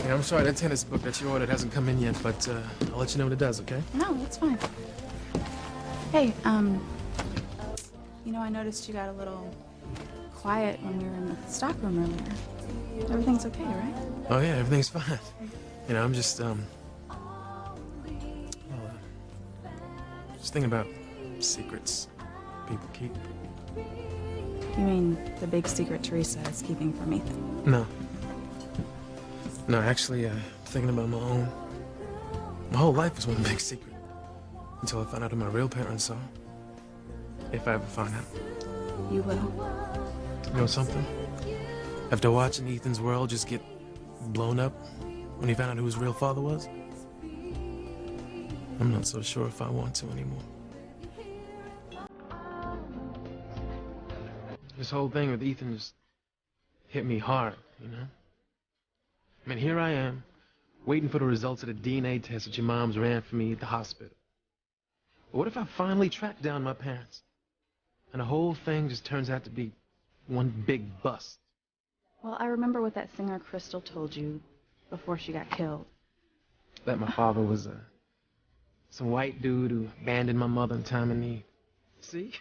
Yeah, I'm sorry, that tennis book that you ordered hasn't come in yet, but I'll let you know when it does, okay? No, that's fine. Hey, I noticed you got a little quiet when we were in the stockroom earlier. Everything's okay, right? Oh, yeah, everything's fine. I'm just, just thinking about secrets people keep. You mean the big secret Teresa is keeping from Ethan? No. No, actually, I'm thinking about my own. My whole life was one big secret. Until I found out who my real parents are. If I ever find out. You will. You know something? After watching Ethan's world just get blown up when he found out who his real father was, I'm not so sure if I want to anymore. This whole thing with Ethan just hit me hard, I mean, here I am, waiting for the results of the DNA test that your moms ran for me at the hospital. But what if I finally track down my parents, and the whole thing just turns out to be one big bust? Well, I remember what that singer Crystal told you before she got killed. That my father was some white dude who abandoned my mother in time of need. See?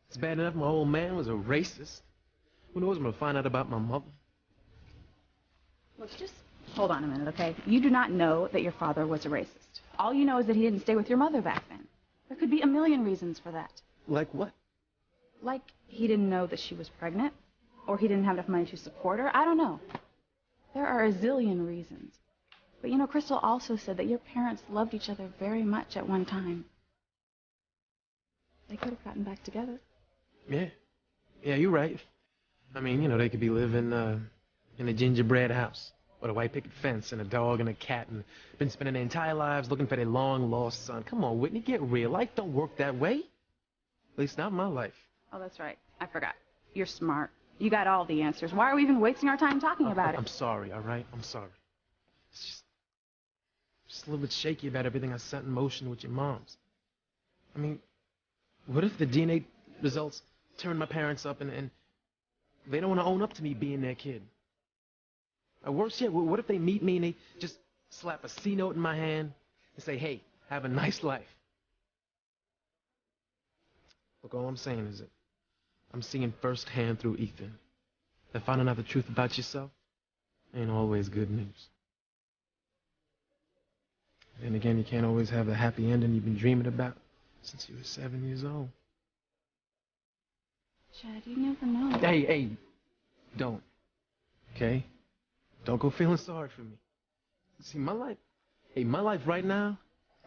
It's bad enough my old man was a racist. Who knows when I'll find out about my mother? Look, just hold on a minute, okay? You do not know that your father was a racist. All you know is that he didn't stay with your mother back then. There could be a million reasons for that. Like what? Like he didn't know that she was pregnant, or he didn't have enough money to support her. I don't know. There are a zillion reasons. But Crystal also said that your parents loved each other very much at one time. They could have gotten back together. Yeah. Yeah, you're right. I mean, they could be living in a gingerbread house with a white picket fence and a dog and a cat and been spending their entire lives looking for their long-lost son. Come on, Whitney, get real. Life don't work that way. At least not in my life. Oh, that's right. I forgot. You're smart. You got all the answers. Why are we even wasting our time talking about it? I'm sorry, all right? I'm sorry. It's just a little bit shaky about everything I set in motion with your moms. I mean, what if the DNA results turn my parents up and they don't want to own up to me being their kid? Or worse yet, what if they meet me and they just slap a C note in my hand and say, hey, have a nice life? Look, all I'm saying is that I'm seeing firsthand through Ethan that finding out the truth about yourself ain't always good news. Then again, you can't always have the happy ending you've been dreaming about since you were 7 years old. Chad, you never know. Hey, don't. Okay? Don't go feeling sorry for me. See, my life right now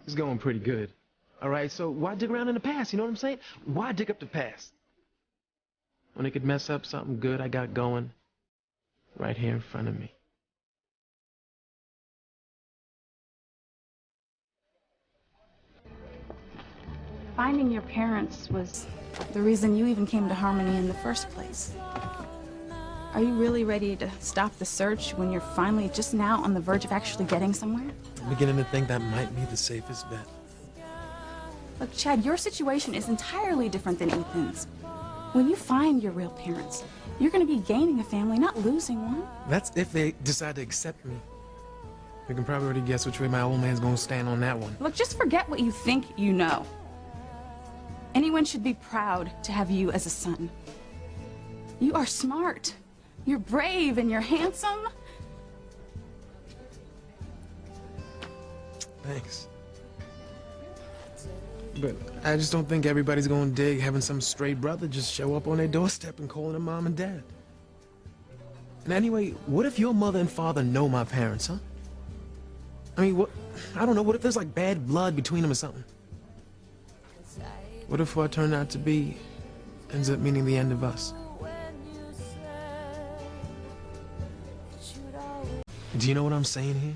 is going pretty good. All right, so why dig around in the past? You know what I'm saying? Why dig up the past when it could mess up something good I got going right here in front of me? Finding your parents was the reason you even came to Harmony in the first place. Are you really ready to stop the search when you're finally just now on the verge of actually getting somewhere? I'm beginning to think that might be the safest bet. Look, Chad, your situation is entirely different than Ethan's. When you find your real parents, you're going to be gaining a family, not losing one. That's if they decide to accept me. You can probably already guess which way my old man's going to stand on that one. Look, just forget what you think you know. Anyone should be proud to have you as a son. You are smart. You're brave and you're handsome. Thanks. But I just don't think everybody's gonna dig having some stray brother just show up on their doorstep and calling them mom and dad. And anyway, what if your mother and father know my parents, huh? I mean, I don't know, what if there's like bad blood between them or something? What if what turned out to be ends up meaning the end of us? Do you know what I'm saying here?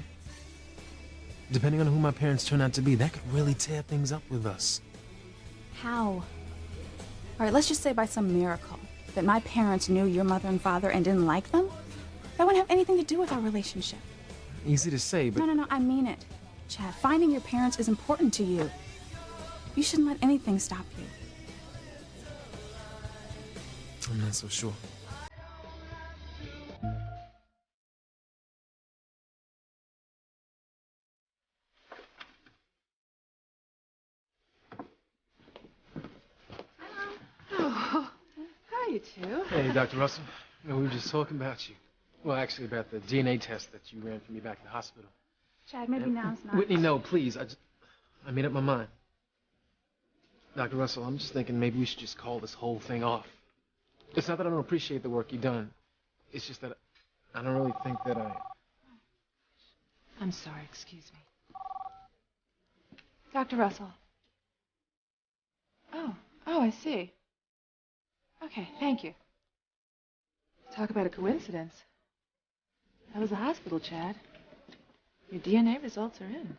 Depending on who my parents turn out to be, that could really tear things up with us. How? All right, let's just say by some miracle that my parents knew your mother and father and didn't like them. That wouldn't have anything to do with our relationship. Easy to say, but... No, I mean it. Chad, finding your parents is important to you. You shouldn't let anything stop you. I'm not so sure. to. Hey, Dr. Russell. No, we were just talking about you. Well, actually, about the DNA test that you ran for me back at the hospital. Chad, maybe now's not. Whitney, no, please. I made up my mind. Dr. Russell, I'm just thinking maybe we should just call this whole thing off. It's not that I don't appreciate the work you've done. It's just that I don't really think that I'm sorry, excuse me. Dr. Russell. Oh, I see. Okay, thank you. Talk about a coincidence. That was the hospital, Chad. Your DNA results are in.